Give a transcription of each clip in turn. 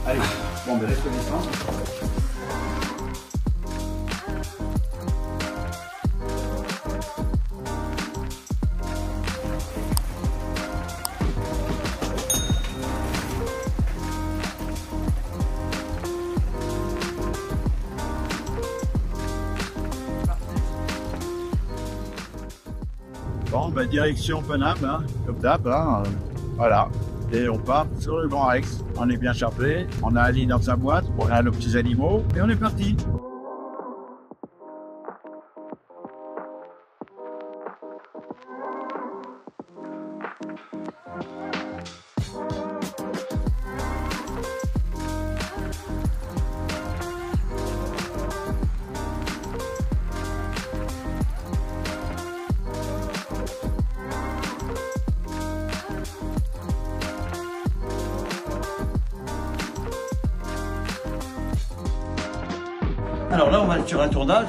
Allez, bon, mais reste connaissant. Bon, bah, direction Paname, hein, comme d'hab, hein, voilà. Et on part sur le Grand Rex. On est bien chargé, on a Ali dans sa boîte, on a nos petits animaux, et on est parti. Alors là, on va être sur un tournage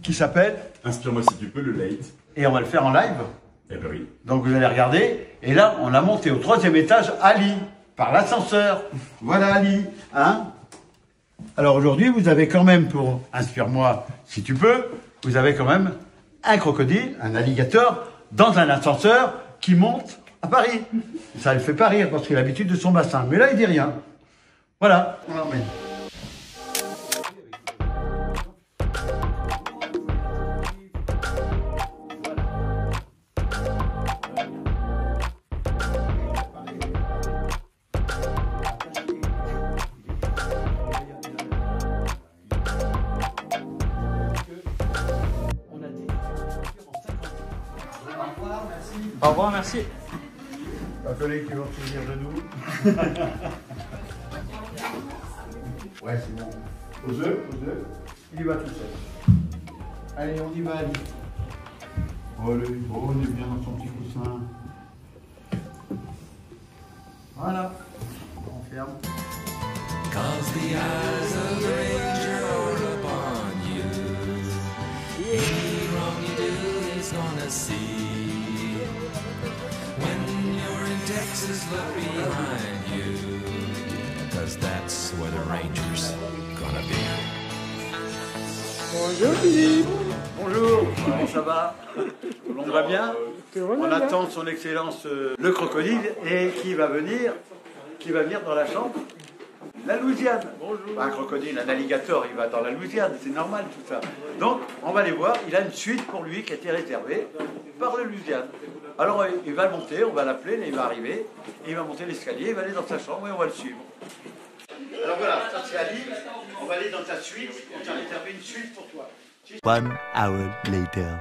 qui s'appelle Inspire-moi si tu peux, le late. et on va le faire en live. Eh ben oui. Donc vous allez regarder. Et là, on a monté au 3e étage Ali par l'ascenseur. Voilà Ali, hein. Alors aujourd'hui, vous avez quand même pour Inspire-moi si tu peux, vous avez quand même un crocodile, un alligator dans un ascenseur qui monte à Paris. Ça le fait pas rire parce qu'il a l'habitude de son bassin. Mais là, il dit rien. Voilà, on l'emmène. Au revoir, merci. Pas collègue qui vont se souvenir de nous. Ouais, c'est bon. Pose-le. Il y va tout seul. Allez, on y va, Ali. Allez, on est bien dans son petit coussin. Voilà. On ferme. Cause the eyes of the ranger are upon you. Any wrong you do, he's gonna see. When you're in Texas, look behind you. Cause that's where the ranger's gonna be. Bonjour Philippe. Bonjour, comment ça va? Tout va bien? On attend son excellence le crocodile et qui va venir dans la chambre? La Louisiane. Bonjour. Un crocodile, un alligator, il va dans la Louisiane, c'est normal tout ça. Donc on va les voir, il a une suite pour lui qui a été réservée par la Louisiane. Alors il va monter, on va l'appeler, il va arriver, et il va monter l'escalier, il va aller dans sa chambre et on va le suivre. Alors voilà, ça c'est Ali, on va aller dans ta suite, on t'a réservé une suite pour toi. 1 hour later.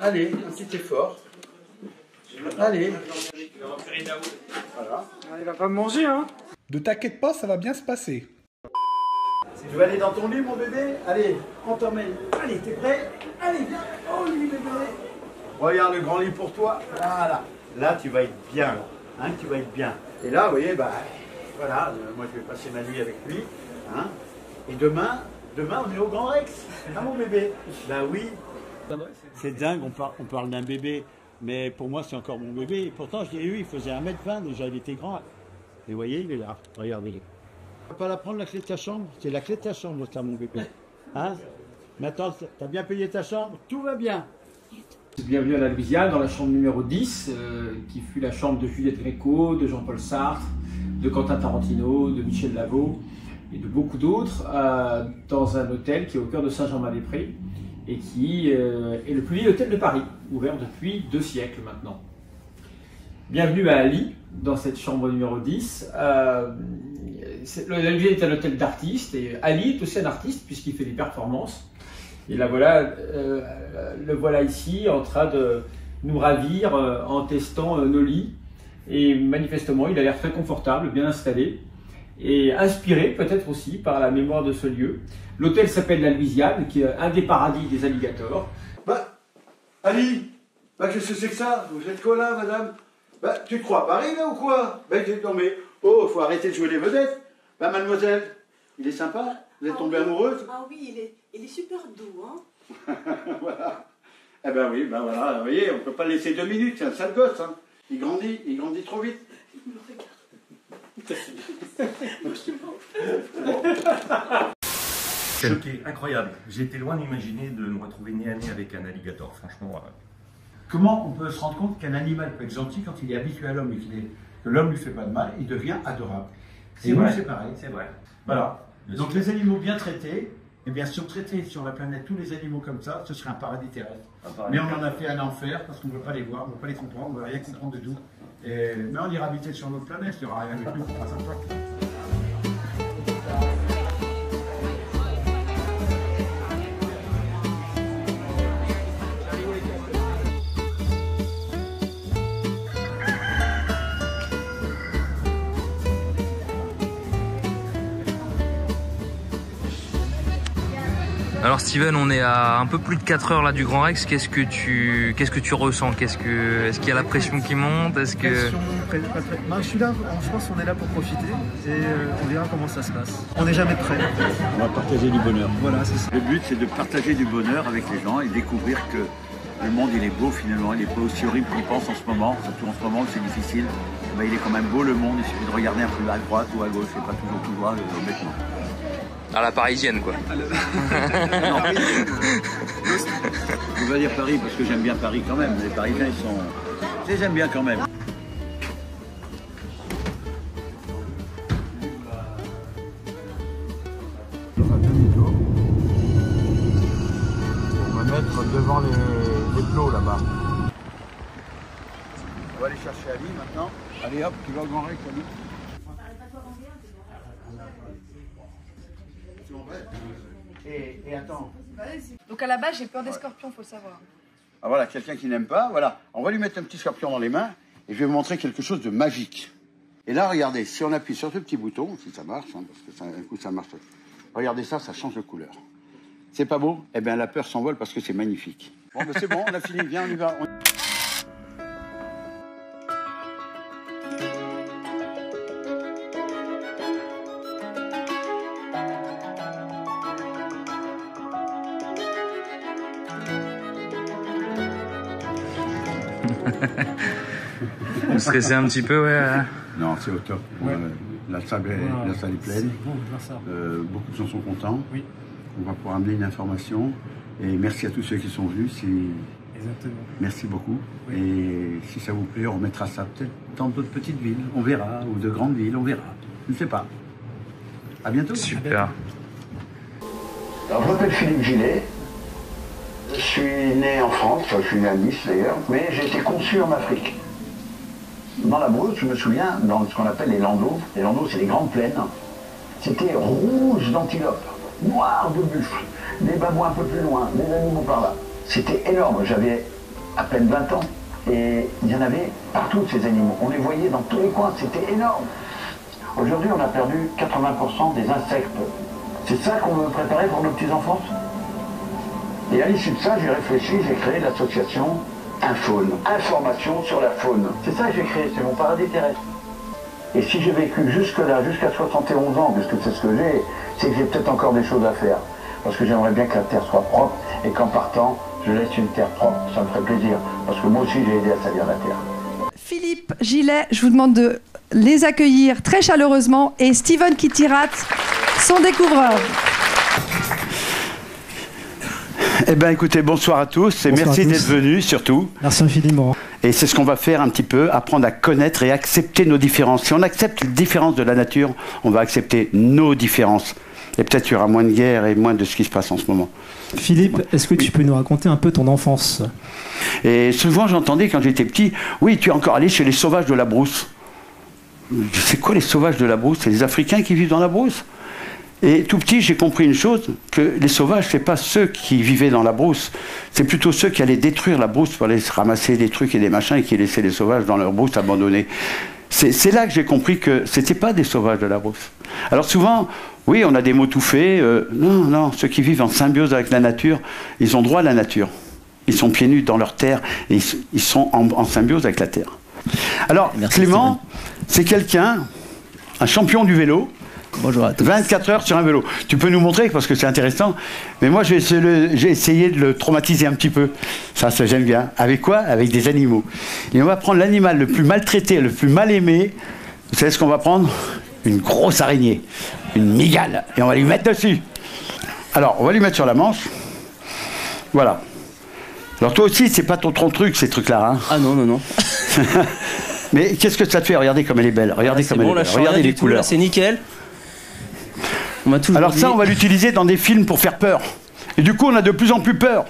Allez, un petit effort. Allez. Voilà. Il va pas me manger, hein. Ne t'inquiète pas, ça va bien se passer. Tu vas aller dans ton lit, mon bébé? Allez, on t'emmène. Allez, t'es prêt? Allez, viens. Oh, lui, bébé. Regarde le grand lit pour toi. Voilà. Là, tu vas être bien. Hein, tu vas être bien. Et là, vous voyez, bah, voilà. Moi, je vais passer ma nuit avec lui. Hein. Et demain, on est au Grand Rex. Ah, mon bébé? Bah oui. C'est dingue, on parle d'un bébé. Mais pour moi, c'est encore mon bébé. Et pourtant, je l'ai eu, il faisait 1m20 déjà, il était grand. Et vous voyez, il est là. Regardez. Tu vas pas la prendre, la clé de ta chambre? C'est la clé de ta chambre, ça, mon bébé. Hein? Maintenant, t'as bien payé ta chambre? Tout va bien. Bienvenue à la Louisiane, dans la chambre numéro 10, qui fut la chambre de Juliette Gréco, de Jean-Paul Sartre, de Quentin Tarantino, de Michel Lavaux et de beaucoup d'autres, dans un hôtel qui est au cœur de Saint-Germain-des-Prés et qui est le plus vieil hôtel de Paris, ouvert depuis 2 siècles maintenant. Bienvenue à Ali, dans cette chambre numéro 10. La Louisiane est un hôtel d'artistes et Ali est aussi un artiste puisqu'il fait des performances. Et là voilà, le voilà ici en train de nous ravir en testant nos lits. Et manifestement, il a l'air très confortable, bien installé et inspiré peut-être aussi par la mémoire de ce lieu. L'hôtel s'appelle la Louisiane, qui est un des paradis des alligators. Bah, Ali, Bah, qu'est-ce que c'est que ça? Vous êtes quoi là, madame? Bah, tu te crois à Paris là ou quoi? Bah, non mais, oh, faut arrêter de jouer les vedettes. Bah, mademoiselle, il est sympa? Vous êtes tombée amoureuse? Ah oui, il est super doux, hein. Voilà. Eh ben oui, ben voilà, vous voyez, on peut pas le laisser 2 minutes, c'est un sale gosse, hein. Il grandit trop vite. Il me regarde. Choqué, incroyable. J'ai été loin d'imaginer de me retrouver nez à nez avec un alligator, franchement. Comment on peut se rendre compte qu'un animal peut être gentil quand il est habitué à l'homme et que l'homme lui fait pas de mal, il devient adorable. C'est vrai, c'est pareil. C'est vrai. Voilà. Donc les animaux bien traités, et bien sûr traités sur la planète, tous les animaux comme ça, ce serait un paradis terrestre. Mais on en a fait un enfer parce qu'on ne veut pas les voir, on ne veut pas les comprendre, on ne veut rien comprendre de tout. Mais on ira habiter sur notre planète, il n'y aura rien de plus, on passe à toi. Alors Steven, on est à un peu plus de 4 heures là du Grand Rex. Qu'est-ce que tu ressens? Est-ce qu'il y a la pression qui monte? Est-ce que Je suis là, je pense qu'on est là pour profiter et on verra comment ça se passe. On n'est jamais prêt. On va partager du bonheur. Voilà, c'est ça. Le but, c'est de partager du bonheur avec les gens et découvrir que le monde, il est beau finalement. Il n'est pas aussi horrible qu'on pense en ce moment. Surtout en ce moment, c'est difficile. Ben, il est quand même beau le monde. Il suffit de regarder un peu à droite ou à gauche. C'est pas toujours tout droit, honnêtement. à la parisienne quoi? Je vais dire Paris parce que j'aime bien Paris quand même. Les Parisiens, ils sont... Je les aime bien quand même. On va mettre devant les plots là-bas. On va aller chercher Ali maintenant. Allez hop, tu vas au Grand Rex, Ali. Et attends. Donc à la base, j'ai peur des scorpions, faut le savoir. Ah voilà, quelqu'un qui n'aime pas, voilà. On va lui mettre un petit scorpion dans les mains et je vais vous montrer quelque chose de magique. Et là, regardez, si on appuie sur ce petit bouton, si ça marche, hein, parce que ça, un coup ça marche. Regardez ça, ça change de couleur. C'est pas beau? Eh bien, la peur s'envole parce que c'est magnifique. Bon, ben c'est bon, on a fini, viens, on y va. Vous stressez un petit peu, ouais. Non, c'est au top. Ouais. La salle est pleine. Beaucoup de gens sont contents. Oui. On va pouvoir amener une information. Et merci à tous ceux qui sont venus. Exactement. Merci beaucoup. Oui. Et si ça vous plaît, on remettra ça peut-être dans d'autres petites villes. On verra. Ou de grandes villes, on verra. Je ne sais pas. À bientôt. Super. Alors, je m'appelle Philippe Gillet. Je suis né en France, je suis né à Nice d'ailleurs, mais j'ai été conçu en Afrique. Dans la brousse, je me souviens, dans ce qu'on appelle les landos. Les landos, c'est les grandes plaines. C'était rouge d'antilopes, noir de buffles, des babouins un peu plus loin, des animaux par là. C'était énorme, j'avais à peine 20 ans. Et il y en avait partout ces animaux. On les voyait dans tous les coins, c'était énorme. Aujourd'hui, on a perdu 80% des insectes. C'est ça qu'on veut préparer pour nos petits-enfants? Et à l'issue de ça, j'ai réfléchi, j'ai créé l'association Infaune, information sur la faune. C'est ça que j'ai créé, c'est mon paradis terrestre. Et si j'ai vécu jusque-là, jusqu'à 71 ans, puisque c'est ce que j'ai, c'est que j'ai peut-être encore des choses à faire. Parce que j'aimerais bien que la terre soit propre, et qu'en partant, je laisse une terre propre. Ça me ferait plaisir, parce que moi aussi j'ai aidé à salir la terre. Philippe Gillet, je vous demande de les accueillir très chaleureusement, et Steven Kittirat, son découvreur. Eh bien écoutez, bonsoir à tous et merci d'être venus surtout. Merci infiniment. Et c'est ce qu'on va faire un petit peu, apprendre à connaître et accepter nos différences. Si on accepte les différences de la nature, on va accepter nos différences. Et peut-être il y aura moins de guerre et moins de ce qui se passe en ce moment. Philippe, est-ce que tu peux nous raconter un peu ton enfance? Et souvent j'entendais quand j'étais petit, oui tu es encore allé chez les sauvages de la brousse. C'est quoi les sauvages de la brousse? C'est les Africains qui vivent dans la brousse? Et tout petit, j'ai compris une chose, que les sauvages, c'est pas ceux qui vivaient dans la brousse, c'est plutôt ceux qui allaient détruire la brousse pour aller se ramasser des trucs et des machins et qui laissaient les sauvages dans leur brousse abandonnée. C'est là que j'ai compris que c'était pas des sauvages de la brousse. Alors souvent, oui, on a des mots tout faits, non, ceux qui vivent en symbiose avec la nature, ils ont droit à la nature. Ils sont pieds nus dans leur terre et ils sont en symbiose avec la terre. Alors, merci Clément, c'est quelqu'un, un champion du vélo. Bonjour à tous. 24 heures sur un vélo. Tu peux nous montrer parce que c'est intéressant. Mais moi, j'ai essayé de le traumatiser un petit peu. Ça j'aime bien. Avec quoi? Avec des animaux. Et on va prendre l'animal le plus maltraité, le plus mal aimé. Vous savez ce qu'on va prendre? Une grosse araignée, une mygale. Et on va lui mettre dessus. Alors, on va lui mettre sur la manche. Voilà. Alors toi aussi, c'est pas ton truc, ces trucs-là. Hein. Ah non, non, non. Mais qu'est-ce que ça te fait? Regardez comme elle est belle. Regardez comme elle est belle. Regardez les couleurs. C'est nickel. Alors ça, on va l'utiliser dans des films pour faire peur. Et du coup, on a de plus en plus peur.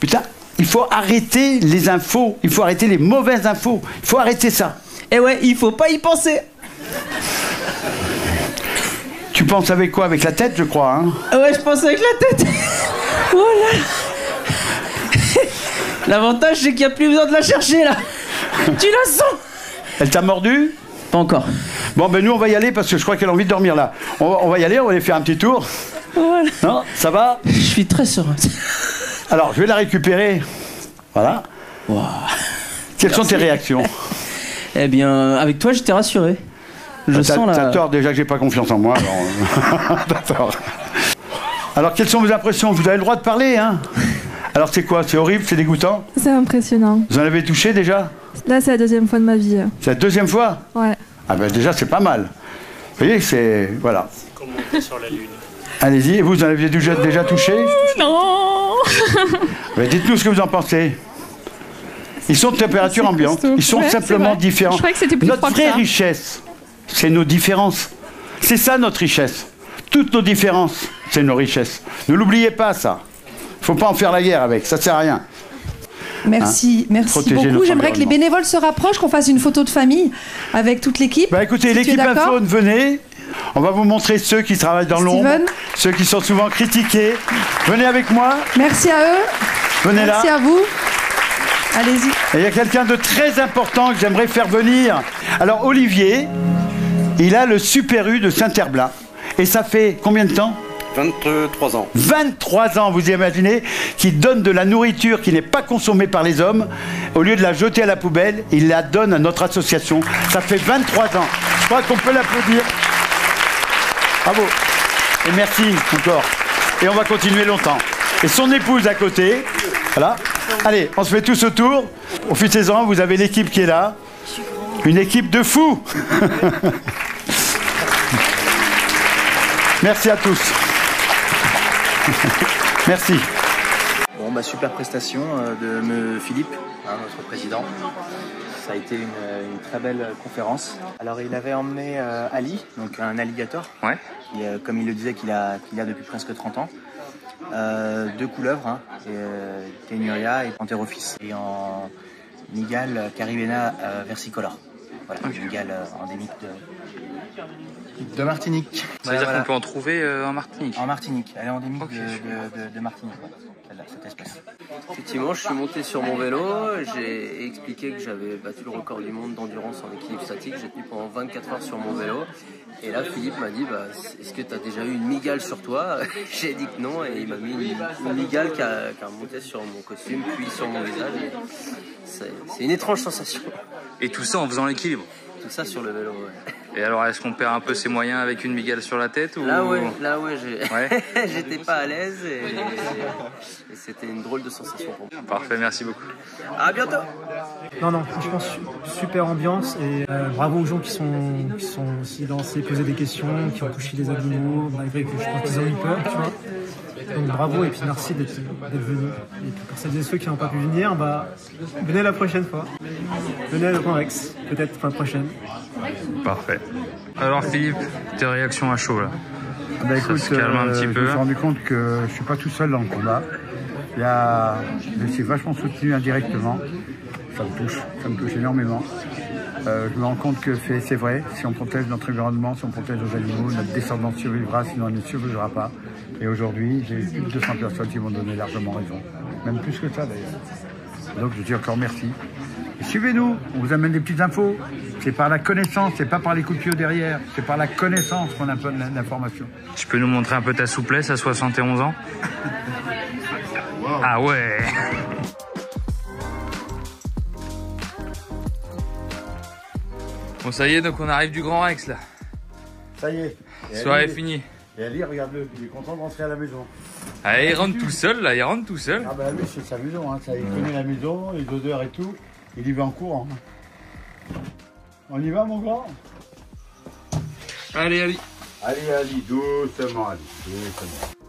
Putain, il faut arrêter les infos. Il faut arrêter les mauvaises infos. Il faut arrêter ça. Eh ouais, il faut pas y penser. Tu penses avec quoi? Avec la tête, je crois. Hein? Ouais, je pense avec la tête. Voilà. L'avantage, c'est qu'il n'y a plus besoin de la chercher, là. Tu la sens? Elle t'a mordu? Pas encore. Bon, ben nous, on va y aller parce que je crois qu'elle a envie de dormir là. On va y aller, on va aller faire un petit tour. Voilà. Non, ça va? Je suis très serein. Alors, je vais la récupérer. Voilà. Wow. Quelles sont tes réactions? Eh bien, avec toi, j'étais rassuré. Je sens la... T'as tort, déjà que j'ai pas confiance en moi. T'as tort. Alors, quelles sont vos impressions? Vous avez le droit de parler, hein? Alors, c'est quoi? C'est horrible? C'est dégoûtant? C'est impressionnant. Vous en avez touché déjà? Là, c'est la deuxième fois de ma vie. C'est la deuxième fois? Ouais. Ah ben déjà, c'est pas mal. Vous voyez, c'est... Voilà. C'est comme monter sur la lune. Allez-y, et vous en aviez déjà touché? Non. Ben, dites-nous ce que vous en pensez. Ils sont de température ambiante. Ils sont simplement différents. Je croyais que c'était plus Notre froid que vraie ça. richesse, c'est nos différences. C'est ça notre richesse. Toutes nos différences, c'est nos richesses. Ne l'oubliez pas, ça. Il ne faut pas en faire la guerre avec, ça ne sert à rien. Merci, merci Protéger beaucoup. J'aimerais notre que les bénévoles se rapprochent, qu'on fasse une photo de famille avec toute l'équipe. Bah écoutez, si l'équipe Infaune, venez. On va vous montrer ceux qui travaillent dans l'ombre, ceux qui sont souvent critiqués. Venez avec moi. Merci à eux. Venez là. Merci à vous. Allez-y. Et il y a quelqu'un de très important que j'aimerais faire venir. Alors Olivier, il a le Super U de Saint-Herblain. Et ça fait combien de temps? 23 ans. 23 ans, vous imaginez, qui donne de la nourriture qui n'est pas consommée par les hommes. Au lieu de la jeter à la poubelle, il la donne à notre association. Ça fait 23 ans. Je crois qu'on peut l'applaudir. Bravo. Et merci encore. Et on va continuer longtemps. Et son épouse à côté. Voilà. Allez, on se fait tous autour. Profitez-en, vous avez l'équipe qui est là. Une équipe de fous. Merci à tous. Merci. Bon, bah, super prestation de Philippe, hein, notre président. Ça a été une très belle conférence. Alors il avait emmené Ali, donc un alligator, ouais. Qui, comme il le disait, qu'il a depuis presque 30 ans. 2 couleuvres, hein, Ténuria et Pantherophis, et en mygale Caribena versicolor. Voilà, okay. Une mygale endémique de Martinique. Ça veut dire qu'on peut en trouver en Martinique? En Martinique, elle est endémique de Martinique, voilà, cette espèce. Effectivement, je suis monté sur mon vélo, j'ai expliqué que j'avais battu le record du monde d'endurance en équilibre statique, j'ai tenu pendant 24 heures sur mon vélo, et là Philippe m'a dit bah, est-ce que tu as déjà eu une mygale sur toi? J'ai dit que non, et il m'a mis une mygale qui a monté sur mon costume, puis sur mon visage, c'est une étrange sensation. Et tout ça en faisant l'équilibre? Tout ça sur le vélo, ouais. Et alors, est-ce qu'on perd un peu ses moyens avec une mygale sur la tête ou... Là, ouais, j'étais pas à l'aise et c'était une drôle de sensation pour moi. Parfait, merci beaucoup. À bientôt. Non, franchement, super ambiance et bravo aux gens qui sont aussi lancés, poser des questions, qui ont touché les animaux, malgré que je crois qu'ils ont eu peur, tu vois. Donc bravo et puis merci d'être venu. Et puis pour celles et ceux qui n'ont pas pu venir, bah, venez la prochaine fois. Venez à le Grand Rex, peut-être fin prochaine. Parfait. Alors Philippe, tes réactions à chaud là? Bah écoute, ça se calme un petit peu. Je me suis rendu compte que je suis pas tout seul dans le combat. Je suis vachement soutenu indirectement. Ça me touche énormément. Je me rends compte que c'est vrai, si on protège notre environnement, si on protège nos animaux, notre descendance survivra, sinon elle ne survivra pas. Et aujourd'hui, j'ai plus de 200 personnes qui m'ont donné largement raison. Même plus que ça d'ailleurs. Donc je dis encore merci. Et suivez-nous, on vous amène des petites infos. C'est par la connaissance, c'est pas par les coups de pied derrière. C'est par la connaissance qu'on apporte l'information. Tu peux nous montrer un peu ta souplesse à 71 ans? Wow. Ah ouais. Bon, ça y est, donc on arrive du Grand Rex là. Ça y est. Soirée finie. Et Ali, regarde-le, il est content de rentrer à la maison. Ah, il rentre tout seul là, il rentre tout seul. Ah bah lui, c'est sa maison, hein. Ça, il connaît la maison, les odeurs et tout. Il y va en courant. On y va, mon grand? Allez, Ali. Allez, Ali, doucement, Ali, doucement.